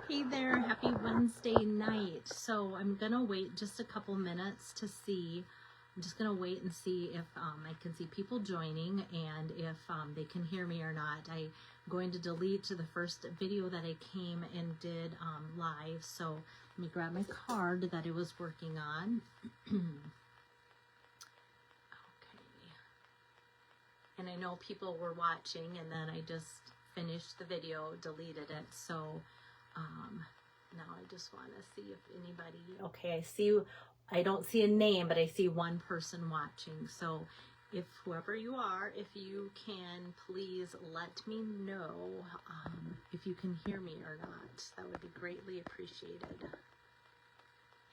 Hey there, happy Wednesday night. So I'm gonna wait just a couple minutes to see. I'm just gonna wait and see if I can see people joining and if they can hear me or not. I'm going to delete the first video that I came and did live. So let me grab my card that I was working on. Okay. And I know people were watching and then I just finished the video, deleted it. So now I just want to see if anybody, okay, I don't see a name, but I see one person watching. So if whoever you are, if you can please let me know if you can hear me or not. That would be greatly appreciated.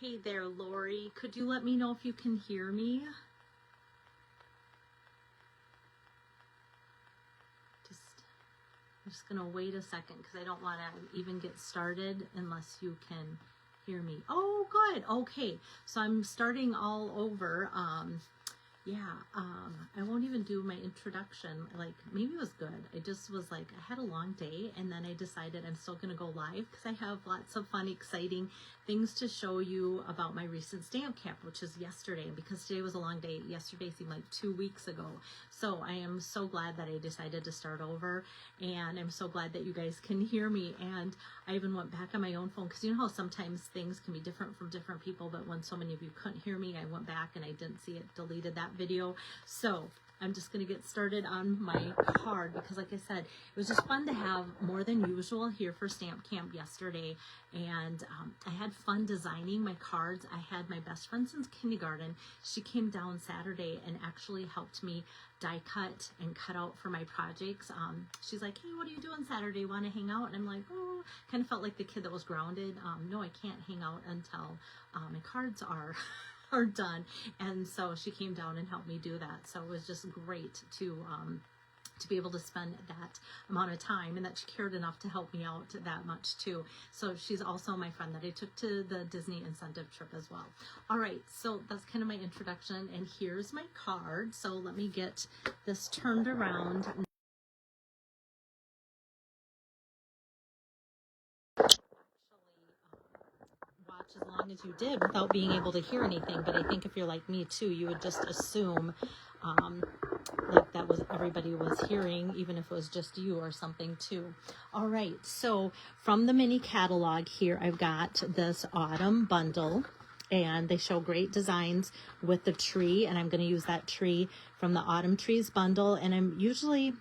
Hey there, Lori, could you let me know if you can hear me? I'm just gonna wait a second because I don't want to even get started unless you can hear me. Oh, good. Okay, so I'm starting all over. I won't even do my introduction. Like, maybe it was good. I just was like, I had a long day and then I decided I'm still going to go live because I have lots of fun, exciting things to show you about my recent stamp camp, which is yesterday. And because today was a long day, yesterday seemed like 2 weeks ago. So I am so glad that I decided to start over, and I'm so glad that you guys can hear me. And I even went back on my own phone because you know how sometimes things can be different from different people, but when so many of you couldn't hear me, I went back and I didn't see it, deleted that video. So I'm just going to get started on my card because, like I said, it was just fun to have more than usual here for Stamp Camp yesterday. And I had fun designing my cards. I had my best friend since kindergarten. She came down Saturday and actually helped me die cut and cut out for my projects. She's like, hey, what are you doing Saturday? Want to hang out? And I'm like, oh, kind of felt like the kid that was grounded. No, I can't hang out until my cards are done. And so she came down and helped me do that. So it was just great to be able to spend that amount of time, and that she cared enough to help me out that much too. So she's also my friend that I took to the Disney incentive trip as well. All right, so that's kind of my introduction, and here's my card. So let me get this turned around. Watch as long as you did without being able to hear anything, but I think if you're like me too, you would just assume like that was everybody was hearing, even if it was just you or something too. All right, so from the mini catalog here, I've got this autumn bundle, and they show great designs with the tree, and I'm going to use that tree from the autumn trees bundle. And I'm usually,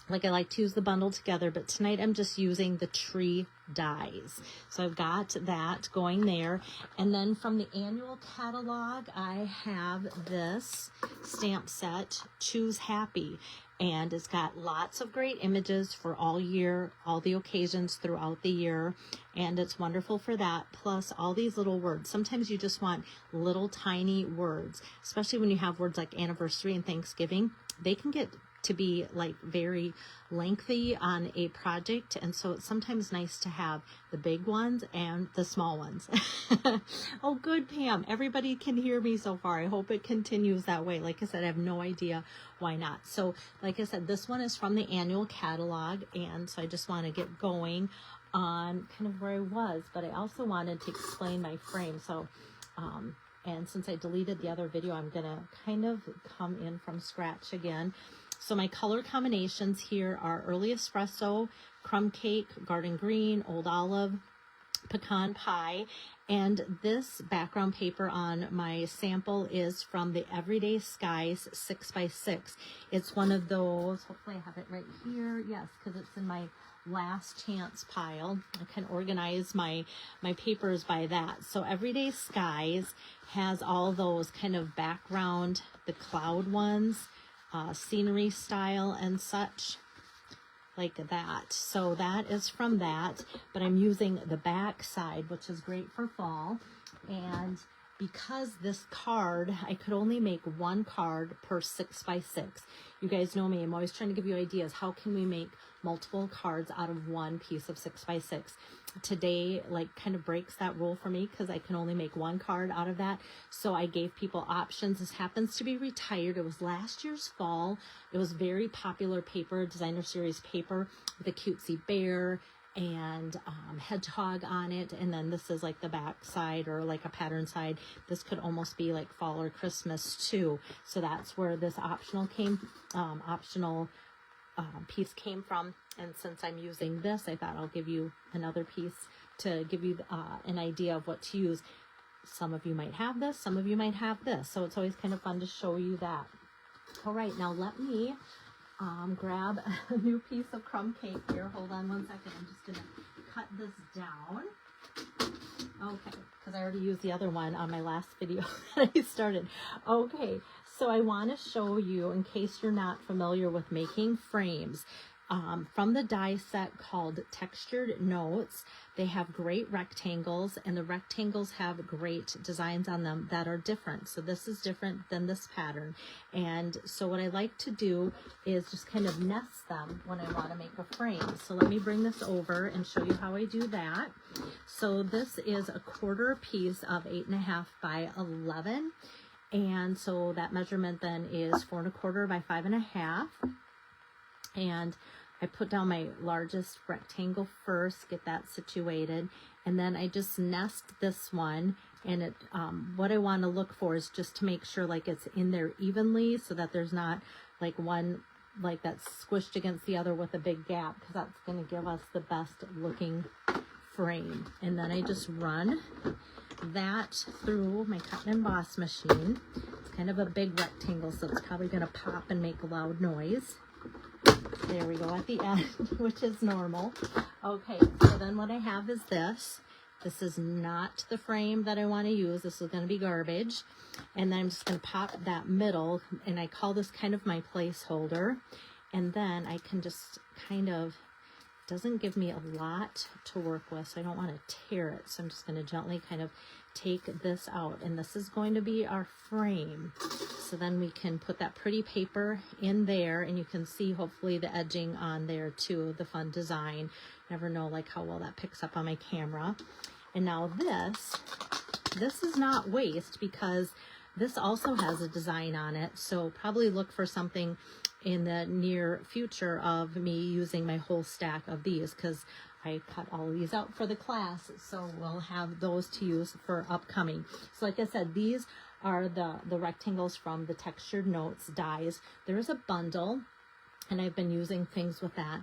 like, I like to use the bundle together, but tonight I'm just using the tree dies. So I've got that going there. And then from the annual catalog, I have this stamp set, Choose Happy. And it's got lots of great images for all year, all the occasions throughout the year. And it's wonderful for that. Plus all these little words. Sometimes you just want little tiny words, especially when you have words like anniversary and Thanksgiving. They can get to be like very lengthy on a project, and so it's sometimes nice to have the big ones and the small ones. Oh, good, Pam. Everybody can hear me so far. I hope it continues that way. Like I said, I have no idea why not. So like I said, this one is from the annual catalog, and so I just want to get going on kind of where I was, but I also wanted to explain my frame. So and since I deleted the other video, I'm gonna kind of come in from scratch again. So my color combinations here are Early Espresso, Crumb Cake, Garden Green, Old Olive, Pecan Pie. And this background paper on my sample is from the Everyday Skies 6x6. It's one of those, hopefully I have it right here. Yes, because it's in my last chance pile. I can organize my papers by that. So Everyday Skies has all those kind of background, the cloud ones, scenery style and such like that. So that is from that, but I'm using the back side, which is great for fall. And because this card, I could only make one card per 6x6. You guys know me, I'm always trying to give you ideas. How can we make multiple cards out of one piece of 6x6? Today, like, kind of breaks that rule for me because I can only make one card out of that. So I gave people options. This happens to be retired. It was last year's fall. It was very popular paper, designer series paper with a cutesy bear and hedgehog on it, and then this is like the back side or like a pattern side. This could almost be like fall or Christmas too. So that's where this optional piece came from. And since I'm using this, I thought I'll give you another piece to give you an idea of what to use. Some of you might have this, some of you might have this, so it's always kind of fun to show you that. All right, now let me grab a new piece of crumb cake here. Hold on one second. I'm just going to cut this down. Okay, because I already used the other one on my last video that I started. Okay, so I want to show you, in case you're not familiar with making frames, from the die set called Textured Notes. They have great rectangles, and the rectangles have great designs on them that are different. So this is different than this pattern. And so what I like to do is just kind of nest them when I want to make a frame. So let me bring this over and show you how I do that. So this is a quarter piece of 8.5 by 11. And so that measurement then is 4 1/4 by 5.5. And I put down my largest rectangle first, get that situated, and then I just nest this one. And it, what I want to look for is just to make sure like it's in there evenly, so that there's not like one like that's squished against the other with a big gap, because that's going to give us the best looking frame. And then I just run that through my cut and emboss machine. It's kind of a big rectangle, so it's probably going to pop and make a loud noise. There we go at the end, which is normal. Okay, so then what I have is this. This is not the frame that I want to use. This is going to be garbage. And then I'm just going to pop that middle, and I call this kind of my placeholder. And then I can just kind of, doesn't give me a lot to work with, so I don't want to tear it. So I'm just going to gently kind of take this out, and this is going to be our frame. So then we can put that pretty paper in there, and you can see hopefully the edging on there too, the fun design. Never know like how well that picks up on my camera. And now this is not waste, because this also has a design on it. So probably look for something in the near future of me using my whole stack of these, because I cut all of these out for the class, so we'll have those to use for upcoming. So like I said, these are the rectangles from the Textured Notes dies. There is a bundle, and I've been using things with that.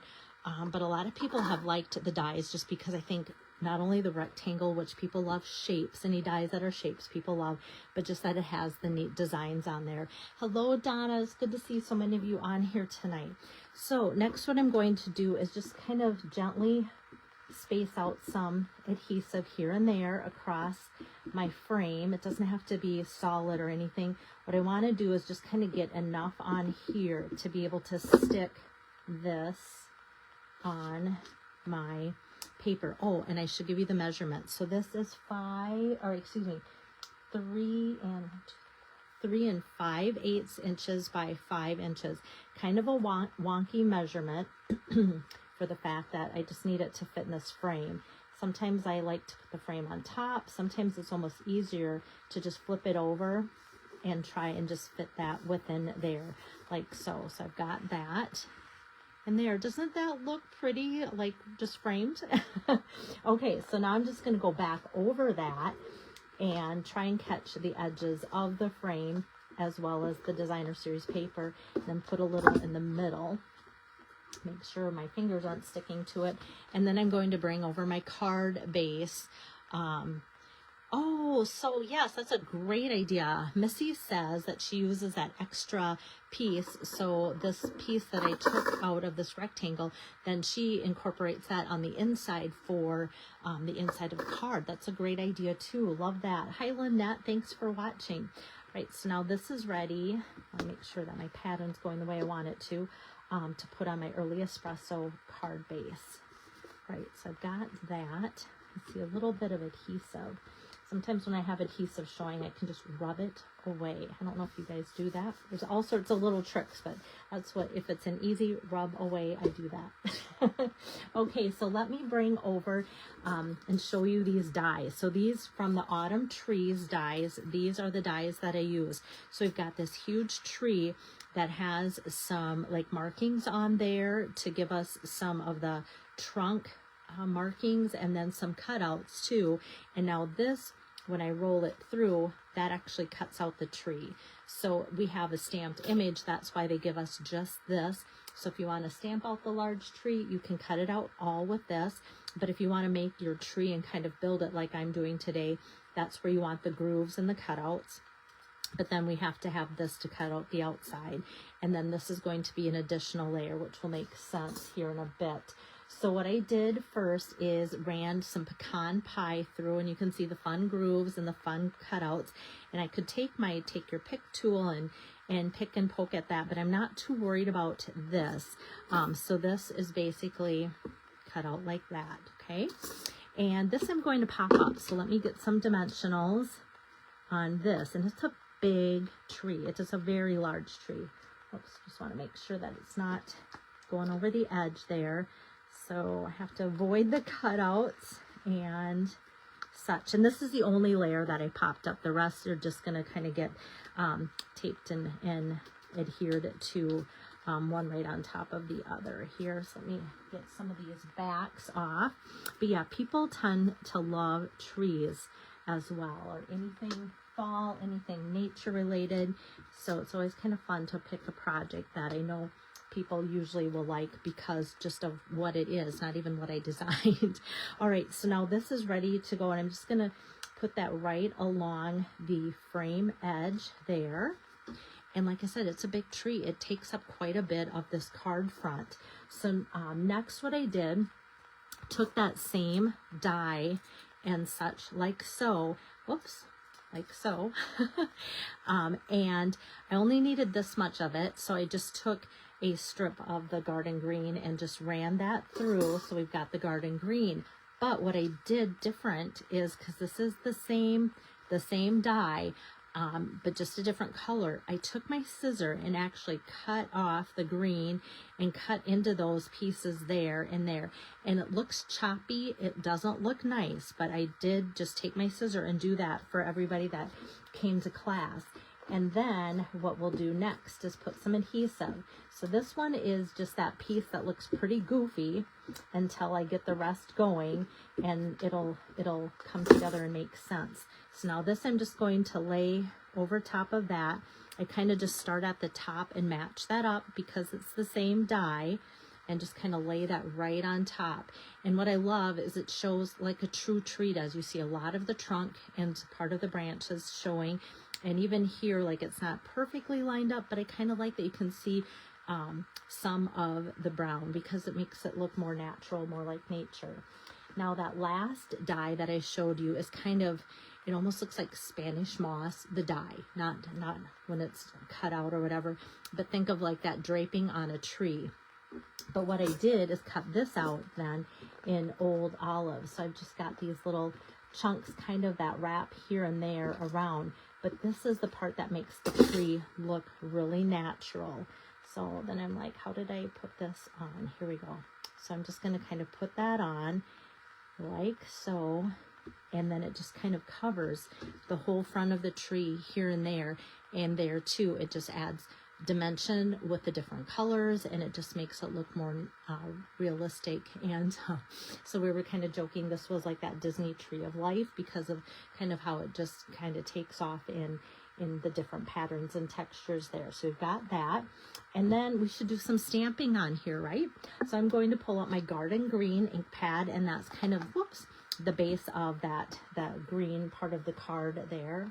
But a lot of people have liked the dies just because I think not only the rectangle, which people love shapes, any dies that are shapes people love, but just that it has the neat designs on there. Hello, Donna. It's good to see so many of you on here tonight. So next, what I'm going to do is just kind of gently space out some adhesive here and there across my frame. It doesn't have to be solid or anything. What I want to do is just kind of get enough on here to be able to stick this on my paper. Oh, and I should give you the measurement. So this is 3 and 5/8 inches by 5 inches. Kind of a wonky measurement for the fact that I just need it to fit in this frame. Sometimes I like to put the frame on top. Sometimes it's almost easier to just flip it over and try and just fit that within there like so. So I've got that. And there, doesn't that look pretty, like just framed? Okay, so now I'm just going to go back over that and try and catch the edges of the frame as well as the Designer Series paper, and then put a little in the middle. Make sure my fingers aren't sticking to it. And then I'm going to bring over my card base. Oh, so yes, that's a great idea. Missy says that she uses that extra piece. So this piece that I took out of this rectangle, then she incorporates that on the inside for the inside of the card. That's a great idea too. Love that. Hi, Lynette. Thanks for watching. Right, so now this is ready. I'll make sure that my pattern's going the way I want it to put on my Early Espresso card base. Right, so I've got that. I see a little bit of adhesive. Sometimes when I have adhesive showing, I can just rub it away. I don't know if you guys do that. There's all sorts of little tricks, but that's what, if it's an easy rub away, I do that. Okay, so let me bring over and show you these dies. So these from the Autumn Trees dies, these are the dies that I use. So we've got this huge tree that has some like markings on there to give us some of the trunk markings and then some cutouts too. And now this, when I roll it through, that actually cuts out the tree. So we have a stamped image. That's why they give us just this. So if you want to stamp out the large tree, you can cut it out all with this. But if you want to make your tree and kind of build it like I'm doing today, that's where you want the grooves and the cutouts. But then we have to have this to cut out the outside. And then this is going to be an additional layer, which will make sense here in a bit. So what I did first is ran some pecan pie through, and you can see the fun grooves and the fun cutouts. And I could take my take your pick tool and pick and poke at that, but I'm not too worried about this. So this is basically cut out like that, okay? And this I'm going to pop up. So let me get some dimensionals on this. And it's a big tree. It is a very large tree. Oops, just want to make sure that it's not going over the edge there. So I have to avoid the cutouts and such. And this is the only layer that I popped up. The rest are just going to kind of get taped and adhered to one right on top of the other here. So let me get some of these backs off. But yeah, people tend to love trees as well, or anything fall, anything nature related. So it's always kind of fun to pick a project that I know people usually will like because just of what it is, not even what I designed. All right, so now this is ready to go, and I'm just gonna put that right along the frame edge there. And like I said, it's a big tree. It takes up quite a bit of this card front. So next what I did, took that same die and such like so, whoops, like so. And I only needed this much of it. So I just took a strip of the garden green and just ran that through. So we've got the garden green. But what I did different is, because this is the same die, but just a different color, I took my scissor and actually cut off the green and cut into those pieces there and there. And it looks choppy. It doesn't look nice, but I did just take my scissor and do that for everybody that came to class. And then what we'll do next is put some adhesive. So this one is just that piece that looks pretty goofy until I get the rest going, and it'll come together and make sense. So now this I'm just going to lay over top of that. I kind of just start at the top and match that up because it's the same die, and just kind of lay that right on top. And what I love is it shows like a true tree does. You see a lot of the trunk and part of the branches showing. And even here, like it's not perfectly lined up, but I kind of like that you can see some of the brown because it makes it look more natural, more like nature. Now that last die that I showed you is kind of, it almost looks like Spanish moss, the die, not when it's cut out or whatever, but think of like that draping on a tree. But what I did is cut this out then in old olive. So I've just got these little chunks, kind of that wrap here and there around. But this is the part that makes the tree look really natural. So then I'm like, how did I put this on? Here we go. So I'm just going to kind of put that on like so. And then it just kind of covers the whole front of the tree here and there. And there too, it just adds dimension with the different colors, and it just makes it look more realistic. And so we were kind of joking this was like that Disney Tree of Life because of kind of how it just kind of takes off in the different patterns and textures there. So we've got that, and then we should do some stamping on here, right? So I'm going to pull out my garden green ink pad, and that's kind of, whoops, the base of that green part of the card there.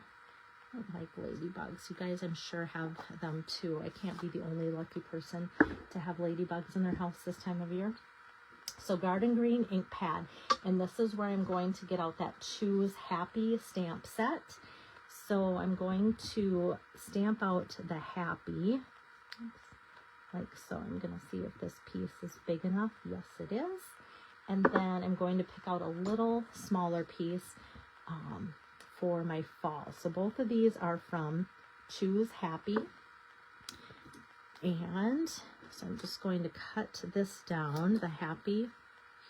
I don't like ladybugs. You guys, I'm sure, have them too. I can't be the only lucky person to have ladybugs in their house this time of year. So garden green ink pad. And this is where I'm going to get out that Choose Happy stamp set. So I'm going to stamp out the happy. Like so. I'm going to see if this piece is big enough. Yes, it is. And then I'm going to pick out a little smaller piece for my fall. So both of these are from Choose Happy. And so I'm just going to cut this down, the happy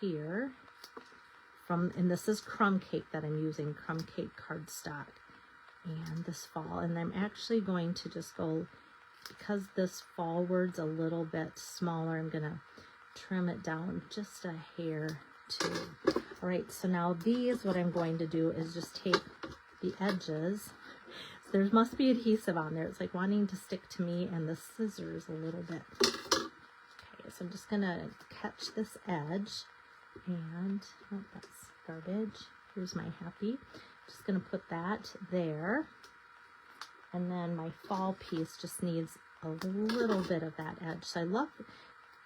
here, and this is crumb cake that I'm using, crumb cake cardstock, and this fall. And I'm actually going to just go, because this fall word's a little bit smaller, I'm going to trim it down just a hair 2. All right, so now these, what I'm going to do is just take the edges. So there must be adhesive on there. It's like wanting to stick to me and the scissors a little bit. Okay, so I'm just gonna catch this edge and, oh, that's garbage. Here's my happy. Just gonna put that there. And then my fall piece just needs a little bit of that edge. So I love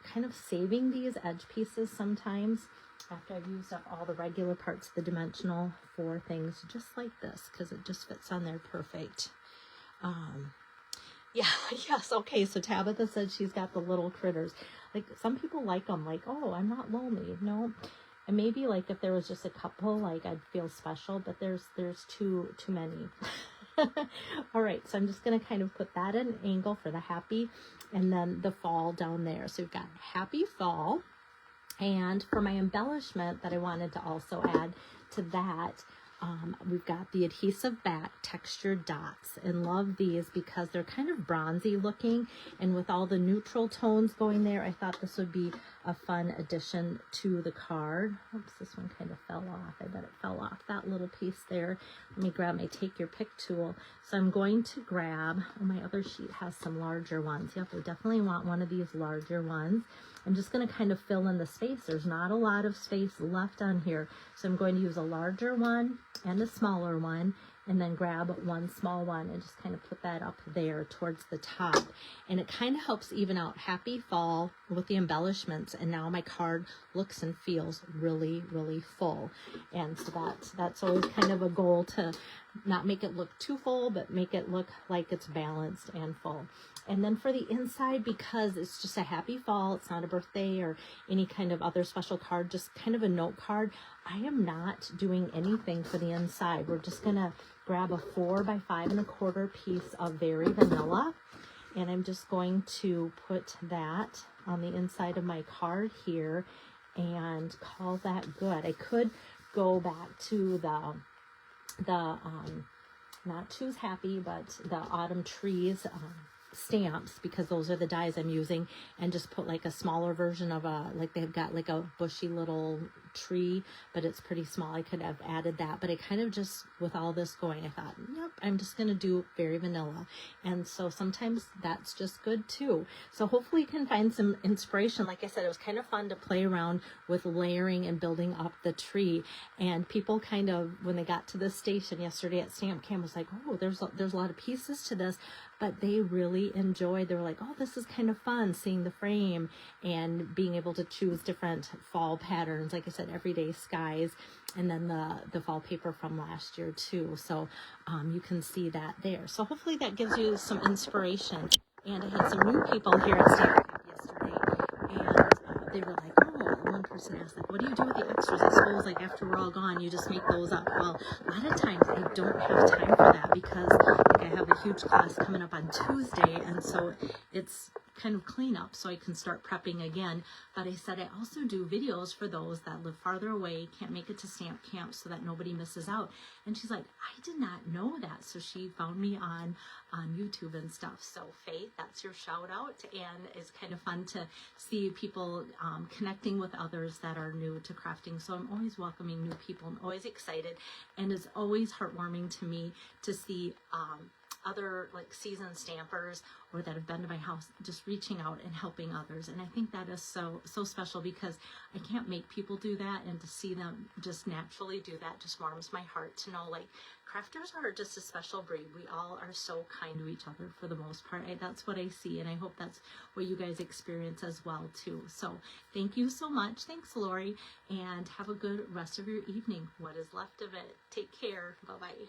kind of saving these edge pieces sometimes after I've used up all the regular parts of the dimensional for things just like this, because it just fits on there perfect. Yeah, yes, okay, so Tabitha said she's got the little critters. Like, some people like them, like, oh, I'm not lonely. No, and maybe, like, if there was just a couple, like, I'd feel special, but there's too many. All right, so I'm just going to kind of put that at an angle for the happy, and then the fall down there. So we've got happy fall, and for my embellishment that I wanted to also add to that, we've got the adhesive back textured dots, and love these because they're kind of bronzy looking, and with all the neutral tones going there, I thought this would be a fun addition to the card. Oops, this one kind of fell off. I bet it fell off, that little piece there. Let me grab my take your pick tool. So I'm going to grab, oh, my other sheet has some larger ones. Yep, I definitely want one of these larger ones. I'm just going to kind of fill in the space. There's not a lot of space left on here. So I'm going to use a larger one and a smaller one, and then grab one small one and just kind of put that up there towards the top. And it kind of helps even out happy fall with the embellishments. And now my card looks and feels really, really full. And so that's always kind of a goal, to not make it look too full, but make it look like it's balanced and full. And then for the inside, because it's just a happy fall, it's not a birthday or any kind of other special card, just kind of a note card, I am not doing anything for the inside. We're just going to grab a 4 by 5 1/4 piece of Very Vanilla, and I'm just going to put that on the inside of my card here and call that good. I could go back to the not Choose Happy, but the Autumn Trees stamps, because those are the dies I'm using, and just put like a smaller version of like they've got like a bushy little tree, but it's pretty small. I could have added that, but I kind of just, with all this going, I thought, yep, I'm just going to do Very Vanilla. And so sometimes that's just good too. So hopefully you can find some inspiration. Like I said, it was kind of fun to play around with layering and building up the tree. And people kind of, when they got to this station yesterday at Stamp Camp, was like, oh, there's a lot of pieces to this, but they really enjoyed, they were like, oh, this is kind of fun, seeing the frame and being able to choose different fall patterns. Like I said, Everyday Skies, and then the fall paper from last year too. So you can see that there. So hopefully that gives you some inspiration. And I had some new people here at Stamp Camp yesterday, and they were like, oh, one person asked, like, what do you do with the extras? I suppose, like, after we're all gone, you just make those up. Well, a lot of times I don't have time for that, because like, I have a huge class coming up on Tuesday, and so it's kind of cleanup so I can start prepping again. But I said I also do videos for those that live farther away, can't make it to Stamp Camp, so that nobody misses out. And she's like, I did not know that. So she found me on YouTube and stuff. So Faith, that's your shout out, and it's kind of fun to see people connecting with others that are new to crafting. So I'm always welcoming new people. I'm always excited, and it's always heartwarming to me to see other like seasoned stampers or that have been to my house just reaching out and helping others. And I think that is so special, because I can't make people do that, and to see them just naturally do that just warms my heart to know, like, crafters are just a special breed. We all are so kind to each other for the most part. That's what I see, and I hope that's what you guys experience as well too. So thank you so much. Thanks, Lori, and have a good rest of your evening, what is left of it. Take care. Bye-bye.